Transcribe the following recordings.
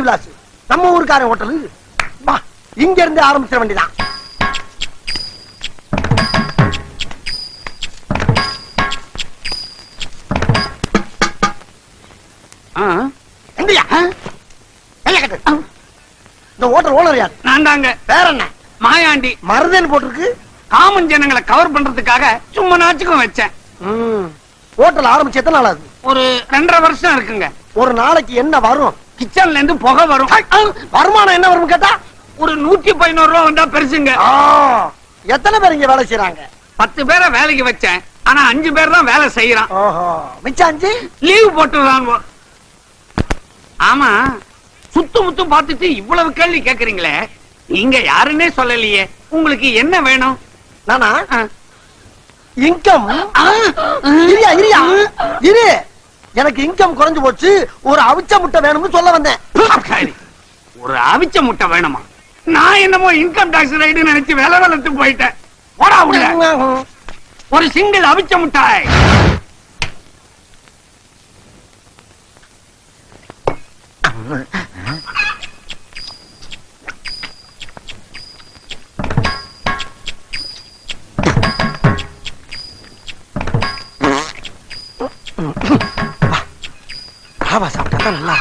ஜோதி விலாஸ் நம்ம ஊருக்காரன் ஹோட்டலு. வா இங்க இருந்து ஆரம்பிச்சிட வேண்டியதான். இந்த ஹோட்டல் ஓனர் யார்? நான் தாங்க. வேற என்ன? மாயாண்டி. மருதன் போட்டிருக்கு. காமன் ஜனங்களை கவர் பண்றதுக்காக சும்மா நாச்சுக்கும் வச்சேன். ஹோட்டல் ஆரம்பிச்சு எத்தனை நாள் ஆகுது? ஒரு 2.5 வருஷம் இருக்குங்க. ஒரு நாளைக்கு என்ன வரும்? கிச்சன்ல இருந்து புகை வரும். வருமானம் என்ன வரும் கேட்டா ஒரு 111 ரூபா வந்தா பெருசுங்க. எத்தனை பேர் இங்க வேலை செய்யறாங்க? 10 பேரை வேலைக்கு வச்சேன். ஆனா 5 பேர் தான் வேலை செய்யறான். மிச்சம் 5 லீவ் போட்டுறாங்க. ஆமா, சுத்து முத்தும் பார்த்துட்டு இவ்வளவு கேள்வி கேக்குறீங்களே, நீங்க யாருன்னே சொல்லலையே. உங்களுக்கு என்ன வேணும்? நானா இன்கம். இரு, எனக்கு இன்கம் குறைஞ்சு போச்சு, ஒரு அவிச்ச முட்டை வேணும்னு சொல்ல வந்தேன். ஒரு அவிச்ச முட்டை வேணுமா? நான் என்னமோ இன்கம் டாக்ஸ் ரைடு நினைச்சு வேலை வளர்த்து போயிட்டேன். போடா உள்ள. ஒரு சிங்கிள் அவிச்ச முட்டாய். சாப்பிட்டா நல்லா.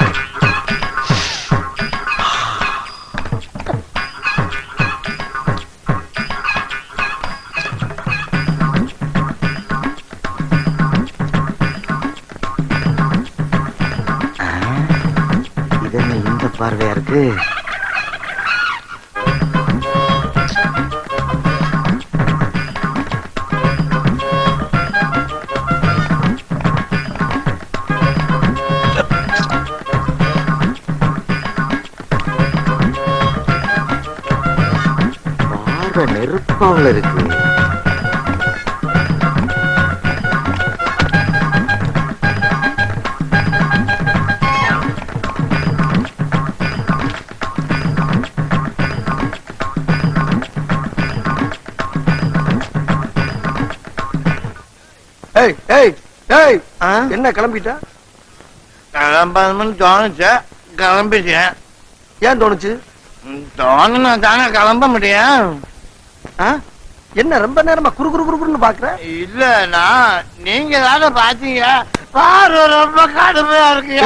இதென்ன இந்த பார்வையா இருக்கு? நெருப்பாவில் இருக்கு. என்ன கிளம்பிட்ட? கிளம்பணும்னு தோணுச்சு, கிளம்பிட்டேன். ஏன் தோணுச்சு? தோணுனா தானே கிளம்ப முடியும். என்ன ரொம்ப நேரமா குறு குறு குறுன்னு பாக்குற? இல்ல, நீங்க தானே பாத்தீங்க. பார்வை ரொம்ப கடுமையா இருக்கு.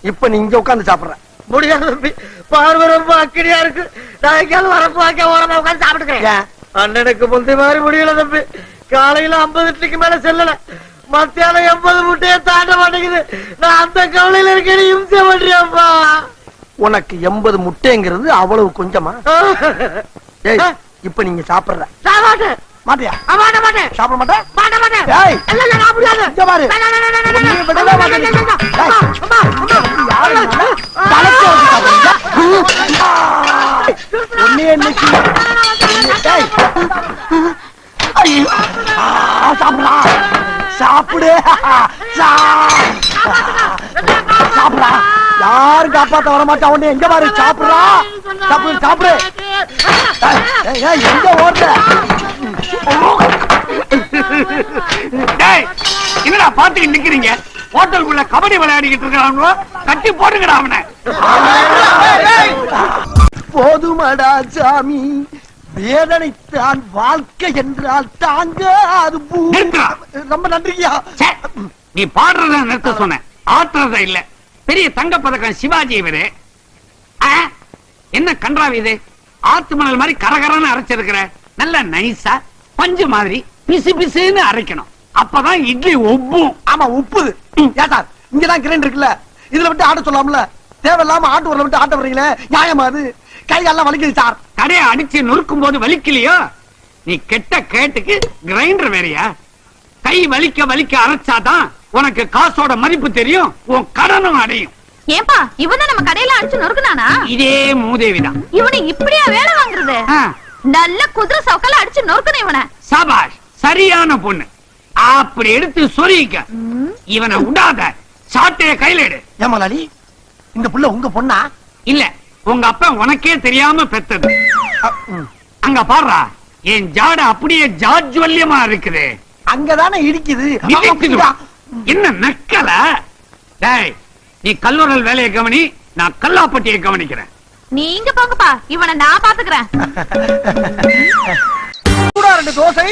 இப்ப நீ இங்க உட்காந்து சாப்பிடுற முடியாது. பார்வை ரொம்ப அக்கடியா இருக்கு. நான் எங்கேயாவது வரப்பு வாக்க ஓரமா உட்காந்து சாப்பிட்டுக்கிறேன். அண்ணனுக்கு முந்தைய மாதிரி முடியல தம்பி. காலையில 50 இட்லிக்கு மேல செல்லல, மத்தியானம் 80 முட்டையை தாண்ட மாட்டேங்குது. நான் அந்த கவலையில இருக்கேன். இம்சை பண்றியாப்பா. உனக்கு 80 முட்டைங்கிறது அவ்வளவு கொஞ்சமா? இப்ப நீங்க சாப்பிடுற மாட்டியா? சாப்பிட மாட்டேன். சாப்பிடு சாப்பிடா. யாரும் காப்பாத்த வர மாட்டா. உடனே எங்க பாரு சாப்பிடுறா. சாப்பிடு சாப்பிடு. எங்க ஓடுற? என்னடா பாத்துக்கிட்டு நிக்கிறீங்க? ஹோட்டலுக்குள்ள கபடி விளையாடிக்கிட்டு இருக்காங்க. கட்டி போடுங்கடா அவனை. போதுமடா சாமி, வேதனைத்தான் வாழ்க்கை என்றால் தாங்க. அது ரொம்ப நன்றியா. நீ பாடுறத நிறுத்த சொன்ன, ஆட்டுறத இல்ல. பெரிய தங்க பதக்கம் சிவாஜி இவரு. என்ன கன்றாவி இது? ஆத்து மணல் மாதிரி கரகரன்னு அரைச்சிருக்கிற. நல்ல நைஸா பஞ்சு மாதிரி பிசு பிசுன்னு அரைக்கணும். அப்பதான் இட்லி ஒப்பும். ஆமா உப்புது. சார் இங்கதான் கிரைண்டர் இருக்குல்ல, இதுல விட்டு ஆட்ட சொல்லாமல. தேவையில்லாம ஆட்டு ஊர்ல விட்டு ஆட்ட வர்றீங்களே, நியாயமா? அது கையெல்லாம் வலிக்குது சார். கடையை அடிச்சு நொறுக்கும் போது வலிக்கலையோ? நீ கெட்ட கேட்டுக்கு கிரைண்டர் வேறையா? கை வலிக்க வலிக்க அரைச்சாதான் உனக்கு காசோட மதிப்பு தெரியும், உன் கடனும் அடையும். ஏப்பா இவன் நம்ம கடையில அடிச்சு நொறுக்குனானா? இதே மூதேவிதான். இவனை இப்படியா வேலை வாங்குறது? நல்ல குதிரை சவுக்கல அடிச்சு நொறுக்கணும் இவனை. சபாஷ், சரியான பொண்ணு. அப்படி எடுத்து சொரிக்க. இவனை விடாத, சாட்டைய கையில எடு. ஏமாலி, இந்த புள்ள உங்க பொண்ணா? இல்ல, உங்க அப்பா உனக்கே தெரியாம பெத்தது. அங்க பாடுறா, என் ஜாட அப்படியே ஜாஜ்வல்யமா இருக்குது. அங்கதானே இடிக்குது. என்ன நக்கல? டேய், நீ கல்லூரல் வேலையை கவனி, நான் கல்லாப்பட்டியை கவனிக்கிறேன். நீங்க போங்கப்பா, இவனை நான் பாத்துக்கிறேன். கூட 2 தோசை.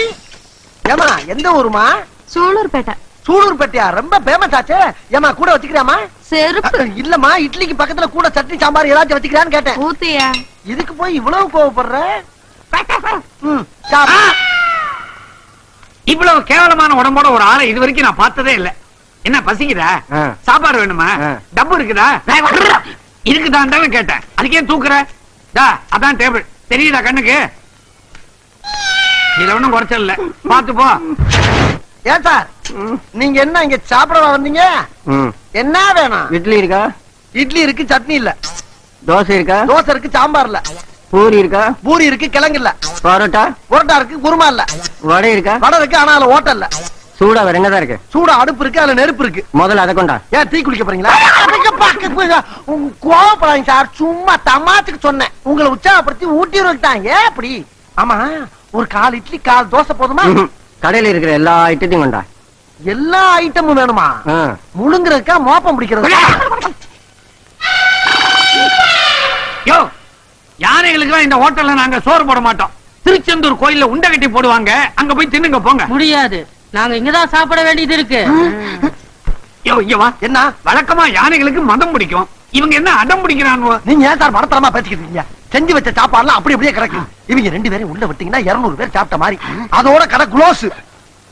ஏமா எந்த ஊருமா? சூலூர்பேட்டை. சூலூர்பேட்டையா? ரொம்ப ஃபேமஸ் ஆச்சே. ஏமா கூட வச்சுக்கிறியாமா? செருப்பு இல்லம்மா, இட்லிக்கு பக்கத்துல கூட சட்னி சாம்பார் ஏதாச்சும் வச்சுக்கிறான்னு கேட்டேன். ஊத்தியா? இதுக்கு போய் இவ்வளவு கோவப்படுற? இவ்வளவு கேவலமான உடம்போட ஒரு ஆளை இது வரைக்கும் நான் பார்த்ததே இல்ல. என்ன பசிக்குதா? சாப்பாடு வேணுமா? டப்பு இருக்குதா? இருக்குதான்னு கேட்டேன். அதுக்கே தூக்குற? அதான் டேபிள் தெரியுதா கண்ணுக்கு? இதுல ஒண்ணும் குறைச்சல் இல்ல, பாத்து போ. ஏன் சார், நீங்க என்ன இங்க சாப்பிட வந்தீங்க? என்ன வேணும்? இட்லி இருக்கா? இட்லி இருக்கு, சட்னி இல்ல. தோசை இருக்கா? தோசை இருக்கு, சாம்பார் இல்ல. பூரி இருக்கா? பூரி இருக்கு, கிழங்கு இல்ல. பரோட்டா? பரோட்டா இருக்கு, குருமா இல்ல. வடை இருக்கா? வடை இருக்கு, ஆனா அதுல ஓட்டல் இல்ல. சூடா வேற என்னதான் இருக்கு? சூடா அடுப்பு இருக்கு, அதுல நெருப்பு இருக்கு. முதல்ல அதை கொண்டா. ஏன் டீ குடிக்க போறீங்களா? கோவப்படாதீங்க சார், சும்மா தமாத்துக்கு சொன்னேன். உங்களை உற்சாகப்படுத்தி ஊட்டி விட்டாங்க. ஏன் அப்படி? ஆமா, ஒரு 4 இட்லி 4 தோசை போதுமா? கடையில இருக்கிற எல்லா ஐட்டத்தையும் கொண்டா. எல்லா ஐட்டமும் வேணுமா? முழுங்குறதுக்கா மோப்பம் பிடிக்கிறது? யோ, யானைகளுக்கு இந்த ஹோட்டல்ல நாங்க சோறு போட மாட்டோம். திருச்செந்தூர் கோயில்ல உண்டை கட்டி போடுவாங்க, அங்க போய் தின்னுங்க போங்க. முடியாது, நாங்க இங்கதான் சாப்பிட வேண்டியது இருக்கு. யோ, இங்க வா. என்ன வழக்கமா யானைகளுக்கு மதம் பிடிக்கும், இவங்க என்ன அடம் பிடிக்கிறாங்க? நீங்க ஏன் சார் மனத்தரமா பேசிக்கிட்டு இருக்கீங்க? செஞ்சு வச்ச சாப்பாடுலாம் அப்படியே கிடக்கு. இவங்க 2 பேரும் உள்ள விட்டீங்கன்னா 200 பேர் சாப்பிட்ட மாதிரி. அதோட கடை க்ளோஸ்.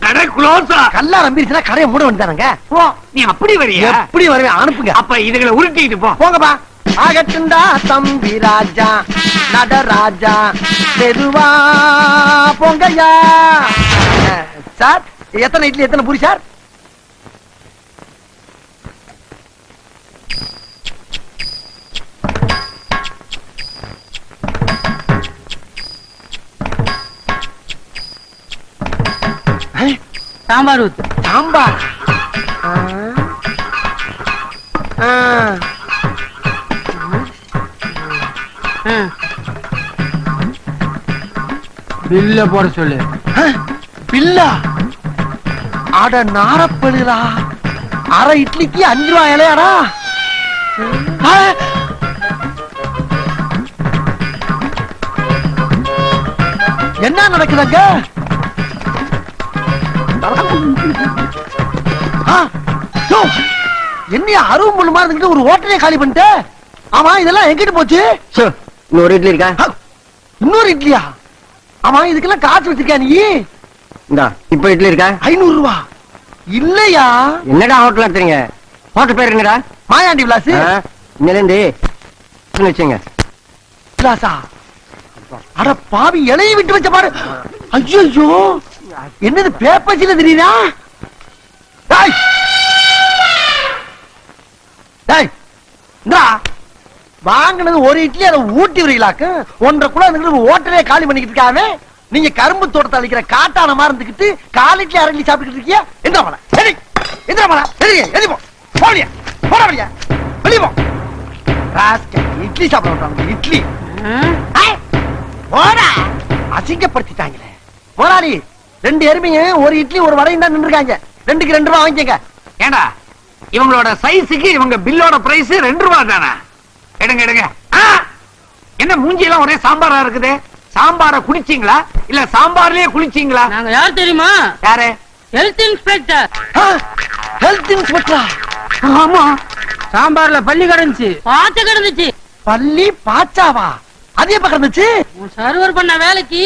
கடை க்ளோஸா? கல்லா நம்பிருச்சுன்னா கடையை மூட வேண்டியதானங்க. நீ அப்படி வரியா? எப்படி வருவேன்? அனுப்புங்க. அப்ப இதுகளை உருட்டிட்டு போ. போங்கப்பா. ஆகட்டுண்டா தம்பி ராஜா, நடராஜா, மெதுவா போங்கய்யா. சார், எத்தனை இட்லி எத்தனை பூரி சார்? சாம்பார் ஊத்து. சாம்பார்? பில்ல போட சொல்லு. பில்லா? அட நாரப்படுதா, அரை இட்லிக்கு 5 ரூபாய் இலையாடா? என்ன நடக்குதுங்க? என்ன அருவம் முள்ளு மாதிரி ஒரு ஹோட்டலே காலி பண்ணிட்டு? ஆமா, இதெல்லாம் எங்கிட்டு போச்சு? இன்னொரு இட்லி இருக்கா? இன்னொரு இட்லியா? ஆமா, இதுக்கெல்லாம் காசு வச்சிருக்கா நீ? இந்தா, இப்ப இட்லி இருக்கா? 500 ரூபா இல்லையா? என்னடா ஹோட்டல் நடத்துறீங்க? ஹோட்டல் பேர் என்னடா? மாயாண்டி விலாஸ். இன்னிலிருந்து வச்சுங்க. விலாசா? அட பாவி, இலையை விட்டு வச்ச பாரு. ஐயோ, என்னது பேப்பர்ஸ்ல தெரியுதா? டேய் டேய், இந்தா வாங்கினது ஒரு இட்லி, அதை ஊட்டி வரீங்களாக்கு 1.5 கிலோ ஹோட்டலே காலி பண்ணிக்கிட்டு இருக்காவே. நீங்க கரும்பு தோட்டத்தை அழிக்கிற காட்டான மாதிரி இருந்துகிட்டு 4 இட்லி அரளி சாப்பிட்டுக்கிட்டு இருக்கீங்க. எந்திரா மலை, சரி எந்திரா மலை, சரி எதி போ, போலியா போட வழியா, வெளியே போ. ராஸ்கல், இட்லி சாப்பிட விட்டாங்க. இட்லி போடா, அசிங்கப்படுத்திட்டாங்களே. போராளி, 2 எருமைங்க ஒரு இட்லி ஒரு வடையும் தான் நின்றுருக்காங்க. 2க்கு 2 ரூபா வாங்கிக்கங்க. ஏண்டா, இவங்களோட சைஸுக்கு இவங்க பில்லோட பிரைஸ் 2 ரூபா தானே? எடுங்க எடுங்க. என்ன மூஞ்சி எல்லாம் ஒரே சாம்பாரா இருக்குது? சாம்பார குடிச்சீங்களா இல்ல சாம்பார்லயே குளிச்சீங்களா? நாங்க யார் தெரியுமா? யாரு? Health inspector. ஹெல்த் இன்ஸ்பெக்டரா? ஆமா. சாம்பார்ல பள்ளி கிடந்துச்சு, பாச்ச கிடந்துச்சு. பள்ளி பாச்சாவா? அது எப்ப கிடந்துச்சு? சர்வர் பண்ண வேலைக்கு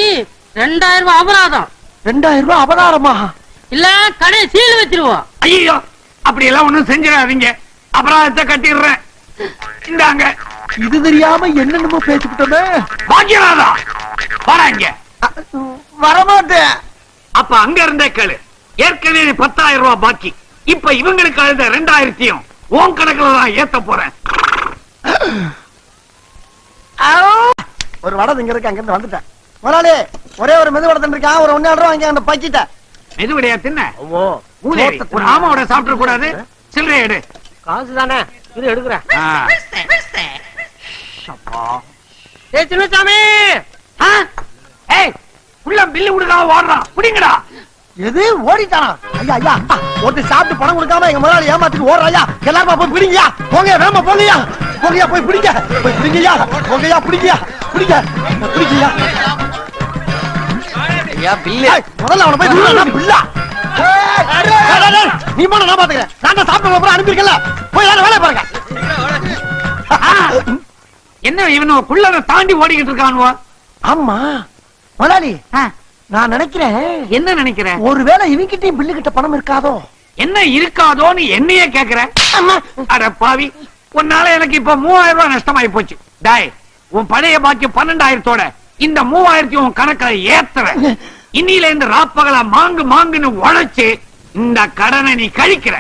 2000 ரூபாய் அபராதம். 2000 ரூபாய் அபராதமா? இல்ல கடை சீல் வச்சிருவோம். ஐயோ, அப்படி எல்லாம் ஒண்ணும் செஞ்சிடாதீங்க, அபராதத்தை கட்டிடுறேன். இந்தாங்க. இது தெரியாம என்னென்னமோ பேசிக்கிட்டோமே. பாக்கியராதா, வராங்க. வரமாட்டேன். அப்ப அங்க இருந்தே கேளு. ஏற்கனவே 10,000 ரூபாய் பாக்கி. இப்ப இவங்களுக்கு அழுத 2000 உன் கணக்குல தான் ஏத்த போறேன். ஒரு வடை இங்க இருக்கு, அங்க இருந்து வந்துட்டேன். முதலாளி, ஒரே ஒரு மெது வடை இருக்கான், ஒரு 1.5 ரூபா வாங்கி அந்த பக்கிட்ட. மெதுவடையா தின்ன? ஒரு ஆமாவோட சாப்பிட கூடாது. சில்லறை எடு. காசு தானே, இது எடுக்கிறேன். சின்னசாமி, உள்ள பில்லு கொடுக்காம ஓடுறான், குடிங்கடா. எது ஓடிட்டானா? ஐயா ஐயா, ஒருத்தர் சாப்பிட்டு பணம் கொடுக்காம எங்க முதலாளி ஏமாத்திட்டு ஓடுறாயா. எல்லாரும் போய் பிடிங்கயா, போங்க வேமா போங்கயா. போகையா போய் பிடிக்க போய் பிடிங்கயா போகையா பிடிங்கயா பிடிங்கயா ஐயா பில்லு முதல்ல அவனை போய் தூக்குடா, பிள்ளை. நீ போன நான் பாத்துக்கிறேன். நான் தான் சாப்பிட்ட அப்புறம் அனுப்பியிருக்கல. போய் யாரும் வேலையை பாருங்க. என்ன இவனோ குள்ளத தாண்டி ஓடிக்கிட்டு இருக்கானுவோ? ஆமா முதலாளி, நான் நினைக்கிறேன் என்ன நினைக்கிற? ஒருவேளை இவங்கிட்டயும் பில்லு கிட்ட பணம் இருக்காதோ? என்ன இருக்காதோன்னு என்னையே கேக்குற? அட பாவி, உன்னால எனக்கு இப்ப 3000 ரூபாய் நஷ்டமாயி போச்சு. டாய், உன் பழைய பாக்கி 12,000தோட இந்த 3000 உன் கணக்குல ஏத்துற. இன்னில இருந்து ராப்பகலா மாங்குன்னு உழைச்சு இந்த கடனை நீ கழிக்கிற.